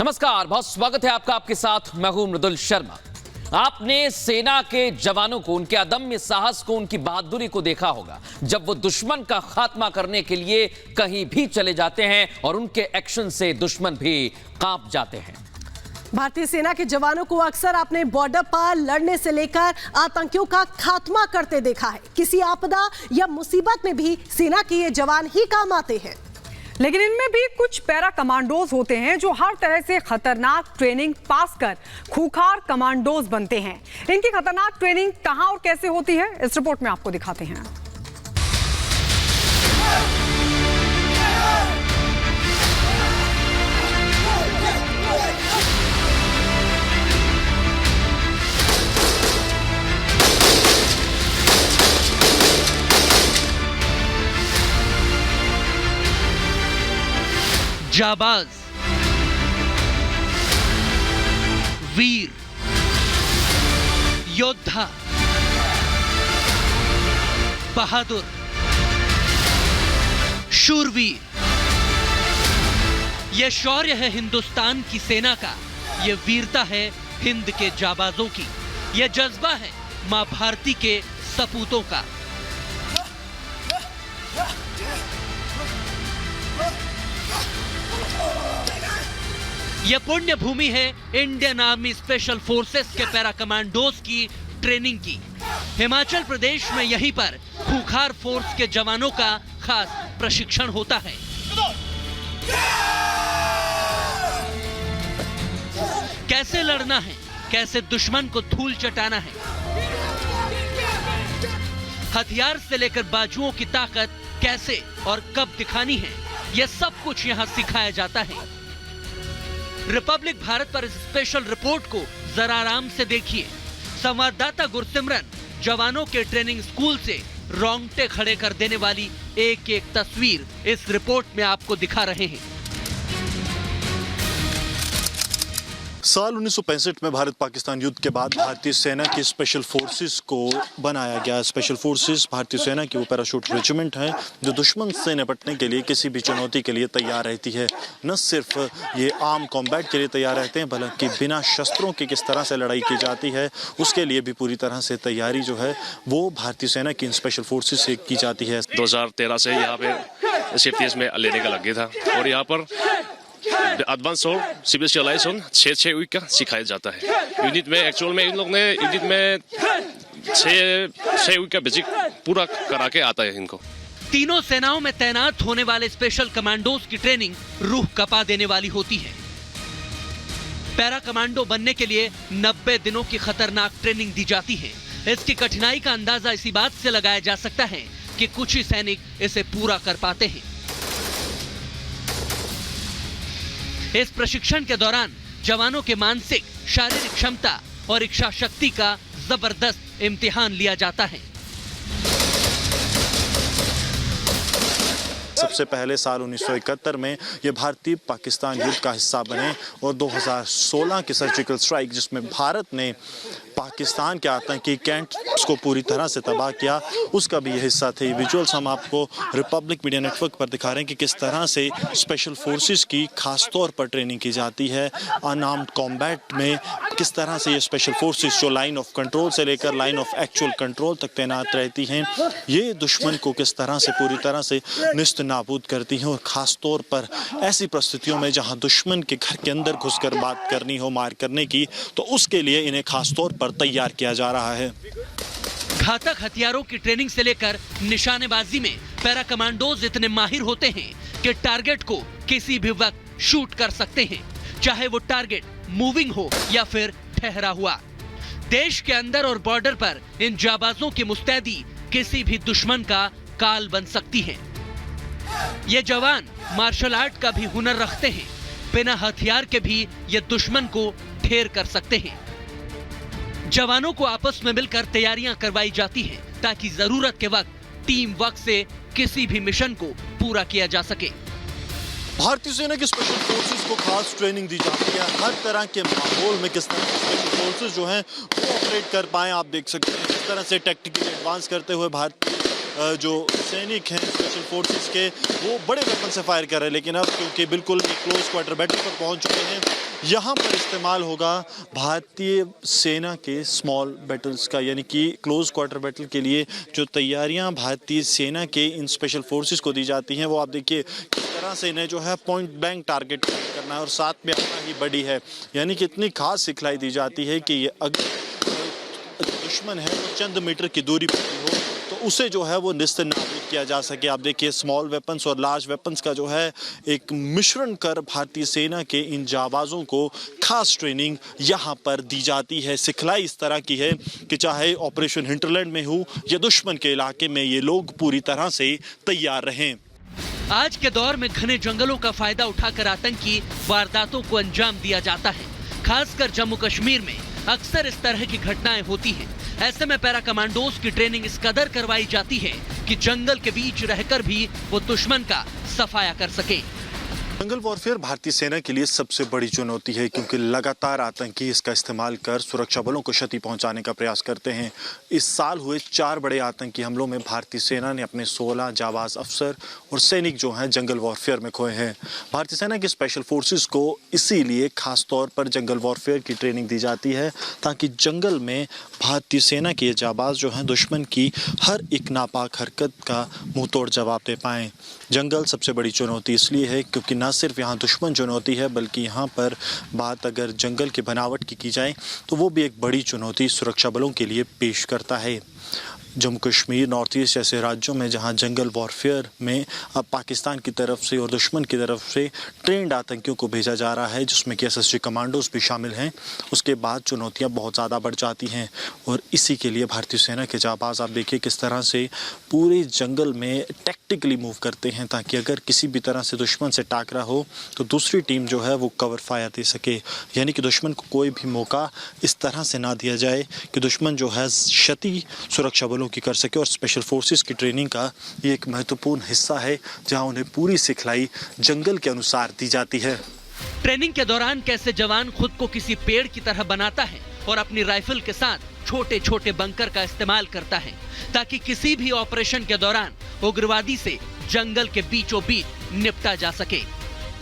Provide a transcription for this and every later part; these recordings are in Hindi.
नमस्कार, बहुत स्वागत है आपका। आपके साथ मैं हूं मृदुल शर्मा। आपने सेना के जवानों को, उनके अदम्य साहस को, उनकी बहादुरी को देखा होगा जब वो दुश्मन का खात्मा करने के लिए कहीं भी चले जाते हैं और उनके एक्शन से दुश्मन भी कांप जाते हैं। भारतीय सेना के जवानों को अक्सर आपने बॉर्डर पर लड़ने से लेकर आतंकियों का खात्मा करते देखा है। किसी आपदा या मुसीबत में भी सेना के ये जवान ही काम आते हैं। लेकिन इनमें भी कुछ पैरा कमांडोज होते हैं जो हर तरह से खतरनाक ट्रेनिंग पास कर खूंखार कमांडोज बनते हैं। इनकी खतरनाक ट्रेनिंग कहां और कैसे होती है, इस रिपोर्ट में आपको दिखाते हैं। जाबाज, वीर, योद्धा, बहादुर, शूरवीर। यह शौर्य है हिंदुस्तान की सेना का, यह वीरता है हिंद के जाबाजों की, यह जज्बा है मां भारती के सपूतों का। यह पुण्य भूमि है इंडियन आर्मी स्पेशल फोर्सेस के पैरा कमांडोज की ट्रेनिंग की। हिमाचल प्रदेश में यहीं पर खूंखार फोर्स के जवानों का खास प्रशिक्षण होता है। कैसे लड़ना है, कैसे दुश्मन को धूल चटाना है, हथियार से लेकर बाजुओं की ताकत कैसे और कब दिखानी है, यह सब कुछ यहां सिखाया जाता है। रिपब्लिक भारत पर इस स्पेशल रिपोर्ट को जरा आराम से देखिए। संवाददाता गुरसिमरन जवानों के ट्रेनिंग स्कूल से रोंगटे खड़े कर देने वाली एक एक तस्वीर इस रिपोर्ट में आपको दिखा रहे हैं। साल 1965 में भारत पाकिस्तान युद्ध के बाद भारतीय सेना की स्पेशल फोर्सेस को बनाया गया। स्पेशल फोर्सेस भारतीय सेना की वो पैराशूट रेजिमेंट है जो दुश्मन से निपटने के लिए किसी भी चुनौती के लिए तैयार रहती है। न सिर्फ ये आर्म कॉम्बैट के लिए तैयार रहते हैं बल्कि बिना शस्त्रों के किस तरह से लड़ाई की जाती है उसके लिए भी पूरी तरह से तैयारी जो है वो भारतीय सेना की इन स्पेशल फोर्सेस से की जाती है। 2013 से यहाँ पे सीएफटीएस में लेने का लगे था और यहाँ पर एडवांस और स्पेशलाइजेशन 6 वीक का सिखाया जाता है। यूनिट में एक्चुअल में इन लोग ने यूनिट में 6 वीक का बेसिक पूरा करा के आता है इनको। तीनों सेनाओं में तैनात होने वाले स्पेशल कमांडोज की ट्रेनिंग रूह कपा देने वाली होती है। पैरा कमांडो बनने के लिए 90 दिनों की खतरनाक ट्रेनिंग दी जाती है। इसकी कठिनाई का अंदाजा इसी बात से लगाया जा सकता है कि कुछ ही सैनिक इसे पूरा कर पाते हैं। इस प्रशिक्षण के दौरान जवानों के मानसिक, शारीरिक क्षमता और इच्छा शक्ति का जबरदस्त इम्तिहान लिया जाता है। सबसे पहले साल 1971 में ये भारतीय पाकिस्तान युद्ध का हिस्सा बने और 2016 की सर्जिकल स्ट्राइक जिसमें भारत ने पाकिस्तान के आतंकी कैंप्स को पूरी तरह से तबाह किया उसका भी ये हिस्सा थे। विजुअल्स हम आपको रिपब्लिक मीडिया नेटवर्क पर दिखा रहे हैं कि किस तरह से स्पेशल फोर्सेस की खास तौर पर ट्रेनिंग की जाती है। अनआर्म्ड कॉम्बैट में किस तरह से ये स्पेशल फोर्सेस जो लाइन ऑफ कंट्रोल से लेकर लाइन ऑफ एक्चुअल कंट्रोल तक तैनात रहती हैं, ये दुश्मन को किस तरह से पूरी तरह से निस्त नाबूद करती हैं और ख़ास तौर पर ऐसी परिस्थितियों में जहां दुश्मन के घर के अंदर घुसकर बात करनी हो, मार करने की, तो उसके लिए इन्हें खास तौर पर तैयार किया जा रहा है। घातक हथियारों की ट्रेनिंग से लेकर निशानेबाजी में पैरा कमांडोज इतने माहिर होते हैं कि टारगेट को किसी भी वक्त शूट कर सकते हैं, चाहे वो टारगेट मूविंग हो या फिर ठहरा हुआ। देश के अंदर और बॉर्डर पर इन जाबाजों की मुस्तैदी किसी भी दुश्मन का काल बन सकती है। ये जवान मार्शल आर्ट का भी हुनर रखते हैं, बिना हथियार के भी ये दुश्मन को ढेर कर सकते हैं। जवानों को आपस में मिलकर तैयारियां करवाई जाती हैं ताकि जरूरत के वक्त टीम वर्क से किसी भी मिशन को पूरा किया जा सके। भारतीय सेना की स्पेशल फोर्सेस को खास ट्रेनिंग दी जाती है हर तरह के माहौल में किस तरह स्पेशल फोर्सेस जो हैं वो ऑपरेट कर पाएं। आप देख सकते हैं किस तरह से टैक्टिकली एडवांस करते हुए भारतीय जो सैनिक हैं स्पेशल फोर्सेस के वो बड़े वेपन से फायर कर रहे हैं, लेकिन अब क्योंकि बिल्कुल एक क्लोज क्वार्टर बैटल पर पहुंच चुके हैं, यहाँ पर इस्तेमाल होगा भारतीय सेना के स्मॉल बैटल्स का, यानी कि क्लोज क्वार्टर बैटल के लिए जो तैयारियां भारतीय सेना के इन स्पेशल फोर्सेस को दी जाती हैं वो आप देखिए किस तरह से इन्हें जो है पॉइंट ब्लैंक टारगेट करना है और साथ में अपना ही बड़ी है, यानी कि इतनी खास सिखलाई दी जाती है कि ये अगर दुश्मन है वो चंद मीटर की दूरी पर हो तो उसे जो है वो निस्त नाबूद किया जा सके। आप देखिए स्मॉल वेपन्स और लार्ज वेपन्स का जो है एक मिश्रण कर भारतीय सेना के इन जाबाजों को खास ट्रेनिंग यहाँ पर दी जाती है। सिखलाई इस तरह की है कि चाहे ऑपरेशन हिंटरलैंड में हो या दुश्मन के इलाके में, ये लोग पूरी तरह से तैयार रहें। आज के दौर में घने जंगलों का फायदा उठाकर आतंकी वारदातों को अंजाम दिया जाता है। खासकर जम्मू कश्मीर में अक्सर इस तरह की घटनाएं होती हैं। ऐसे में पैरा कमांडोज की ट्रेनिंग इस कदर करवाई जाती है कि जंगल के बीच रहकर भी वो दुश्मन का सफाया कर सके। जंगल वॉरफेयर भारतीय सेना के लिए सबसे बड़ी चुनौती है क्योंकि लगातार आतंकी इसका इस्तेमाल कर सुरक्षा बलों को क्षति पहुंचाने का प्रयास करते हैं। इस साल हुए 4 बड़े आतंकी हमलों में भारतीय सेना ने अपने 16 जाबाज अफसर और सैनिक जो हैं जंगल वॉरफेयर में खोए हैं। भारतीय सेना की स्पेशल फोर्सेस को इसीलिए खास तौर पर जंगल वॉरफेयर की ट्रेनिंग दी जाती है ताकि जंगल में भारतीय सेना के जाबाज जो हैं दुश्मन की हर एक नापाक हरकत का मुंह तोड़ जवाब दे पाएं। जंगल सबसे बड़ी चुनौती इसलिए है क्योंकि न सिर्फ यहाँ दुश्मन चुनौती है बल्कि यहाँ पर बात अगर जंगल की बनावट की जाए तो वो भी एक बड़ी चुनौती सुरक्षा बलों के लिए पेश करता है। जम्मू कश्मीर, नॉर्थ ईस्ट जैसे राज्यों में जहां जंगल वॉरफेयर में अब पाकिस्तान की तरफ से और दुश्मन की तरफ से ट्रेंड आतंकियों को भेजा जा रहा है जिसमें कि एसएसजी कमांडोज भी शामिल हैं, उसके बाद चुनौतियां बहुत ज़्यादा बढ़ जाती हैं। और इसी के लिए भारतीय सेना के जाबाज आप देखिए किस तरह से पूरे जंगल में टैक्टिकली मूव करते हैं ताकि अगर किसी भी तरह से दुश्मन से टाकरा हो तो दूसरी टीम जो है वो कवर फायर दे सके, यानी कि दुश्मन को कोई भी मौका इस तरह से ना दिया जाए कि दुश्मन जो है क्षति सुरक्षा बलों की कर सके। और स्पेशल फोर्सेस की ट्रेनिंग का ये एक महत्वपूर्ण हिस्सा है जहां उन्हें पूरी सिखलाई जंगल के अनुसार दी जाती है। ट्रेनिंग के दौरान कैसे जवान खुद को किसी पेड़ की तरह बनाता है और अपनी राइफल के साथ छोटे छोटे बंकर का इस्तेमाल करता है ताकि किसी भी ऑपरेशन के दौरान उग्रवादी से जंगल के बीचों बीच निपटा जा सके।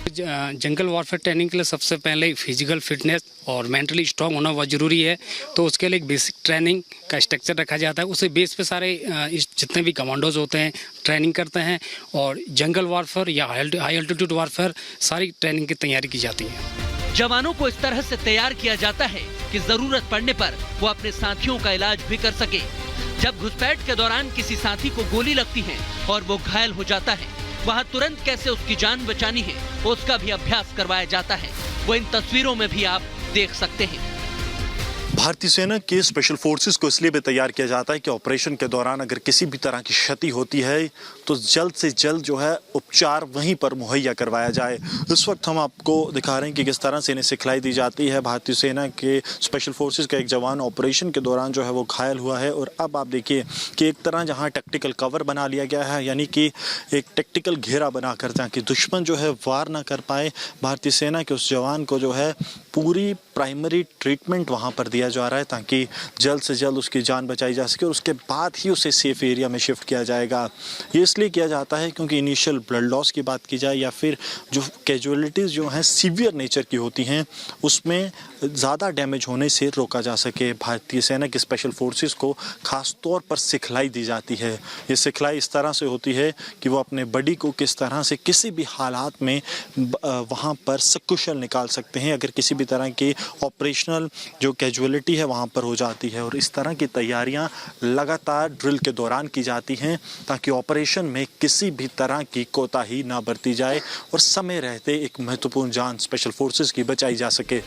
जंगल वॉरफेयर ट्रेनिंग के लिए सबसे पहले फिजिकल फिटनेस और मेंटली स्ट्रांग होना बहुत ज़रूरी है, तो उसके लिए एक बेसिक ट्रेनिंग का स्ट्रक्चर रखा जाता है। उसी बेस पे सारे जितने भी कमांडोज होते हैं ट्रेनिंग करते हैं और जंगल वॉरफेयर या हाई एल्टीट्यूड वॉरफेयर सारी ट्रेनिंग की तैयारी की जाती है। जवानों को इस तरह से तैयार किया जाता है कि जरूरत पड़ने पर वो अपने साथियों का इलाज भी कर सके। जब घुसपैठ के दौरान किसी साथी को गोली लगती है और वो घायल हो जाता है, वहाँ तुरंत कैसे उसकी जान बचानी है उसका भी अभ्यास करवाया जाता है। वो इन तस्वीरों में भी आप देख सकते हैं। भारतीय सेना के स्पेशल फोर्सेस को इसलिए भी तैयार किया जाता है कि ऑपरेशन के दौरान अगर किसी भी तरह की क्षति होती है तो जल्द से जल्द जो है उपचार वहीं पर मुहैया करवाया जाए। इस वक्त हम आपको दिखा रहे हैं कि किस तरह से इन्हें सिखलाई दी जाती है। भारतीय सेना के स्पेशल फोर्सेस का एक जवान ऑपरेशन के दौरान जो है वो घायल हुआ है और अब आप देखिए कि एक तरह जहाँ टैक्टिकल कवर बना लिया गया है, यानी कि एक टैक्टिकल घेरा बनाकर ताकि दुश्मन जो है वार ना कर पाए, भारतीय सेना के उस जवान को जो है पूरी प्राइमरी ट्रीटमेंट वहाँ पर दिया जा रहा है ताकि जल्द से जल्द उसकी जान बचाई जा सके और उसके बाद ही उसे सेफ एरिया में शिफ्ट किया जाएगा। ये इसलिए किया जाता है क्योंकि इनिशियल ब्लड लॉस की बात की जाए या फिर जो कैजुअलिटीज़ जो हैं सीवियर नेचर की होती हैं उसमें ज़्यादा डैमेज होने से रोका जा सके। भारतीय सेना की स्पेशल फोर्सेस को ख़ास तौर पर सिखलाई दी जाती है। ये सिखलाई इस तरह से होती है कि वो अपने बॉडी को किस तरह से किसी भी हालात में वहाँ पर सकुशल निकाल सकते हैं अगर किसी भी तरह की ऑपरेशनल जो कैजुअलिटी है वहाँ पर हो जाती है। और इस तरह की तैयारियाँ लगातार ड्रिल के दौरान की जाती हैं ताकि ऑपरेशन में किसी भी तरह की कोताही ना बरती जाए और समय रहते एक महत्वपूर्ण जान स्पेशल फोर्सेस की बचाई जा सके।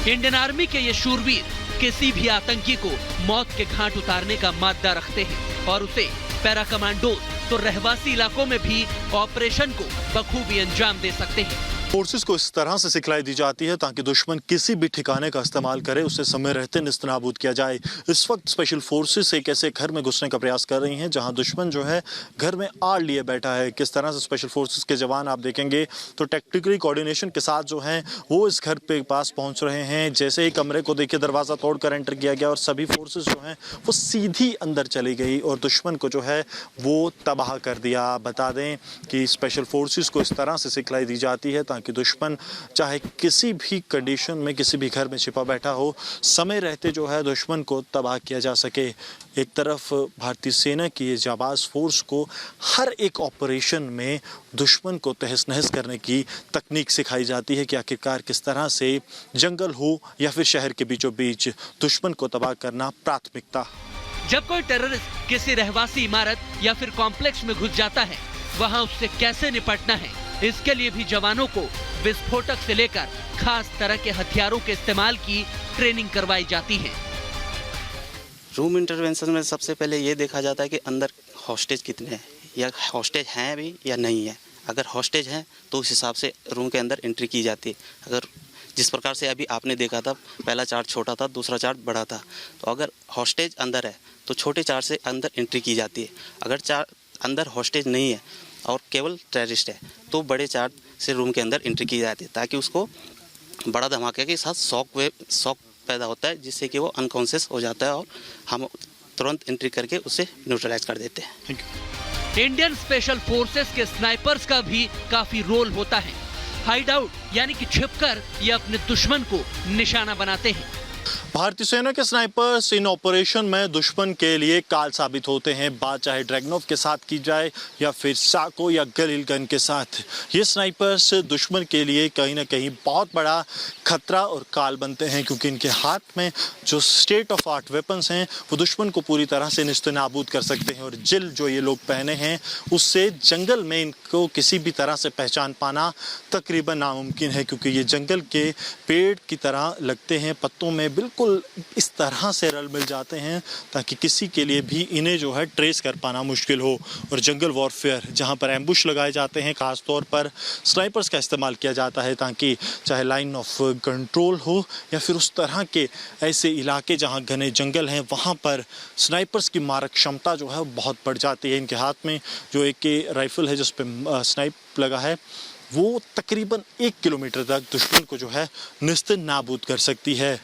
इंडियन आर्मी के ये शूरवीर किसी भी आतंकी को मौत के घाट उतारने का मादा रखते हैं और उसे पैरा कमांडोज तो रहवासी इलाकों में भी ऑपरेशन को बखूबी अंजाम दे सकते हैं। फोर्सेस को इस तरह से सिखलाई दी जाती है ताकि दुश्मन किसी भी ठिकाने का इस्तेमाल करे, उसे समय रहते निस्तनाबूद किया जाए। इस वक्त स्पेशल फोर्सेस एक ऐसे घर में घुसने का प्रयास कर रही हैं जहां दुश्मन जो है घर में आड़ लिए बैठा है। किस तरह से स्पेशल फोर्सेस के जवान आप देखेंगे तो टेक्टिकली कोऑर्डिनेशन के साथ जो है वो इस घर पे पास पहुंच रहे हैं। जैसे ही कमरे को देखिए दरवाज़ा तोड़कर एंटर किया गया और सभी फोर्सेस जो हैं वो सीधी अंदर चली गई और दुश्मन को जो है वो तबाह कर दिया। बता दें कि स्पेशल फोर्सेस को इस तरह से सिखलाई दी जाती है ताकि दुश्मन चाहे किसी भी कंडीशन में किसी भी घर में छिपा बैठा हो, समय रहते जो है दुश्मन को तबाह किया जा सके। एक तरफ भारतीय सेना की ये जाबाज फोर्स को हर एक ऑपरेशन में दुश्मन को तहस नहस करने की तकनीक सिखाई जाती है कि आखिरकार किस तरह से जंगल हो या फिर शहर के बीचों बीच दुश्मन को तबाह करना प्राथमिकता। जब कोई टेररिस्ट किसी रहवासी इमारत या फिर कॉम्प्लेक्स में घुस जाता है, वहां उससे कैसे निपटना है, इसके लिए भी जवानों को विस्फोटक से लेकर खास तरह के हथियारों के इस्तेमाल की ट्रेनिंग करवाई जाती है। रूम इंटरवेंशन में सबसे पहले ये देखा जाता है कि अंदर हॉस्टेज कितने हैं या हॉस्टेज हैं भी या नहीं है। अगर हॉस्टेज हैं तो उस हिसाब से रूम के अंदर एंट्री की जाती है। अगर जिस प्रकार से अभी आपने देखा था, पहला चार्ज छोटा था, दूसरा चार्ज बड़ा था, तो अगर हॉस्टेज अंदर है तो छोटे चार्ज से अंदर एंट्री की जाती है। अगर अंदर हॉस्टेज नहीं है और केवल टेररिस्ट है तो बड़े चार्ज से रूम के अंदर एंट्री की जाती है ताकि उसको बड़ा धमाके के साथ शॉक पैदा होता है, जिससे कि वो अनकॉन्शियस हो जाता है और हम तुरंत एंट्री करके उसे न्यूट्रलाइज कर देते हैं। इंडियन स्पेशल फोर्सेस के स्नाइपर्स का भी काफी रोल होता है। हाइड आउट यानी कि छिपकर ये अपने दुश्मन को निशाना बनाते हैं। भारतीय सेना के स्नाइपर्स इन ऑपरेशन में दुश्मन के लिए काल साबित होते हैं। बात चाहे ड्रैगनोव के साथ की जाए या फिर साको या गलिल गन के साथ, ये स्नाइपर्स दुश्मन के लिए कहीं ना कहीं बहुत बड़ा खतरा और काल बनते हैं क्योंकि इनके हाथ में जो स्टेट ऑफ आर्ट वेपन्स हैं वो दुश्मन को पूरी तरह से निस्तनाबूद कर सकते हैं। और जिल जो ये लोग पहने हैं उससे जंगल में इनको किसी भी तरह से पहचान पाना तकरीबन नामुमकिन है क्योंकि ये जंगल के पेड़ की तरह लगते हैं, पत्तों में बिल्कुल इस तरह से रल मिल जाते हैं ताकि किसी के लिए भी इन्हें जो है ट्रेस कर पाना मुश्किल हो। और जंगल वॉरफेयर जहां पर एम्बुश लगाए जाते हैं, खास तौर पर स्नाइपर्स का इस्तेमाल किया जाता है ताकि चाहे लाइन ऑफ कंट्रोल हो या फिर उस तरह के ऐसे इलाके जहां घने जंगल हैं वहां पर स्नाइपर्स की मारक क्षमता जो है बहुत बढ़ जाती है। इनके हाथ में जो एक राइफल है जिस पर स्नाइप लगा है वो तकरीबन 1 किलोमीटर तक दुश्मन को जो है निस्तनाबूद कर सकती है।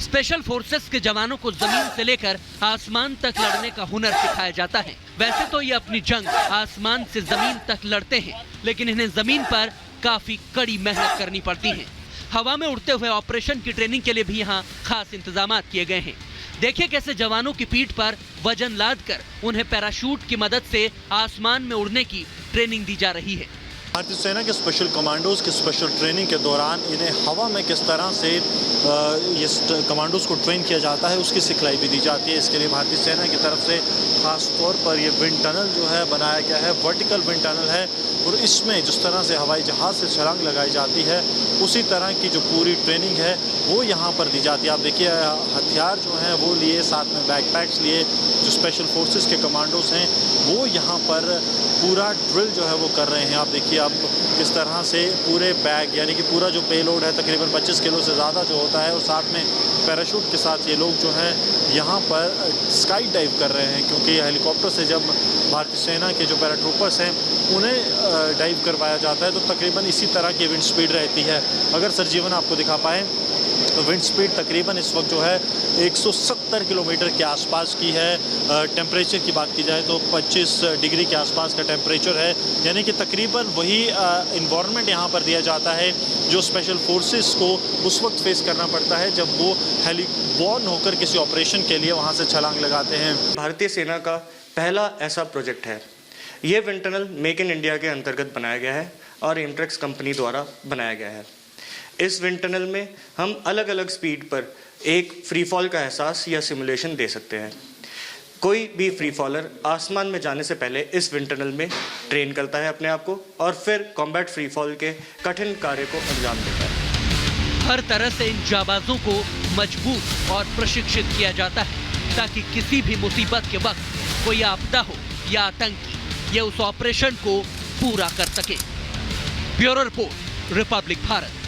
स्पेशल फोर्सेस के जवानों को जमीन से लेकर आसमान तक लड़ने का हुनर सिखाया जाता है। वैसे तो ये अपनी जंग आसमान से जमीन तक लड़ते हैं, लेकिन इन्हें जमीन पर काफी कड़ी मेहनत करनी पड़ती है। हवा में उड़ते हुए ऑपरेशन की ट्रेनिंग के लिए भी यहाँ खास इंतजाम किए गए हैं। देखिए कैसे जवानों की पीठ पर वजन लादकर उन्हें पैराशूट की मदद से आसमान में उड़ने की ट्रेनिंग दी जा रही है। भारतीय सेना के स्पेशल कमांडोज की स्पेशल ट्रेनिंग के दौरान इन्हें हवा में किस तरह से ये कमांडोज को ट्रेन किया जाता है उसकी सिखलाई भी दी जाती है। इसके लिए भारतीय सेना की तरफ से खास तौर पर ये विंड टनल जो है बनाया गया है, वर्टिकल विंड टनल है और इसमें जिस तरह से हवाई जहाज से छलांग लगाई जाती है उसी तरह की जो पूरी ट्रेनिंग है वो यहाँ पर दी जाती है। आप देखिए हथियार जो हैं वो लिए, साथ में बैकपैक्स लिए, जो स्पेशल फोर्सेस के कमांडोज हैं वो यहाँ पर पूरा ड्रिल जो है वो कर रहे हैं। आप देखिए आप किस तरह से पूरे बैग यानी कि पूरा जो पेलोड है तकरीबन 25 किलो से ज़्यादा जो होता है और साथ में पैराशूट के साथ ये लोग जो हैं यहाँ पर स्काई डाइव कर रहे हैं क्योंकि हेलीकॉप्टर से जब भारतीय सेना के जो पैराट्रूपर्स हैं उन्हें डाइव करवाया जाता है तो तकरीबन इसी तरह की विंड स्पीड रहती है। अगर सरजीवन आपको दिखा पाएँ तो विंड स्पीड तकरीबन इस वक्त जो है 170 किलोमीटर के आसपास की है। टेम्परेचर की बात की जाए तो 25 डिग्री के आसपास का टेम्परेचर है, यानी कि तकरीबन वही इन्वायरमेंट यहाँ पर दिया जाता है जो स्पेशल फोर्सेस को उस वक्त फेस करना पड़ता है जब वो हेलीबॉर्न होकर किसी ऑपरेशन के लिए वहाँ से छलांग लगाते हैं। भारतीय सेना का पहला ऐसा प्रोजेक्ट है। ये wind tunnel make in India के अंतर्गत बनाया गया है और एमट्रेक्स कंपनी द्वारा बनाया गया है। इस विंड टनल में हम अलग अलग स्पीड पर एक फ्री फॉल का एहसास या सिमुलेशन दे सकते हैं। कोई भी फ्री फॉलर आसमान में जाने से पहले इस विंड टनल में ट्रेन करता है अपने आप को और फिर कॉम्बैट फ्री फॉल के कठिन कार्य को अंजाम देता है। हर तरह से इन जाबाजों को मजबूत और प्रशिक्षित किया जाता है ताकि किसी भी मुसीबत के वक्त कोई आपदा हो या आतंकी ये उस ऑपरेशन को पूरा कर सके। Bureau report, Republic Bharat.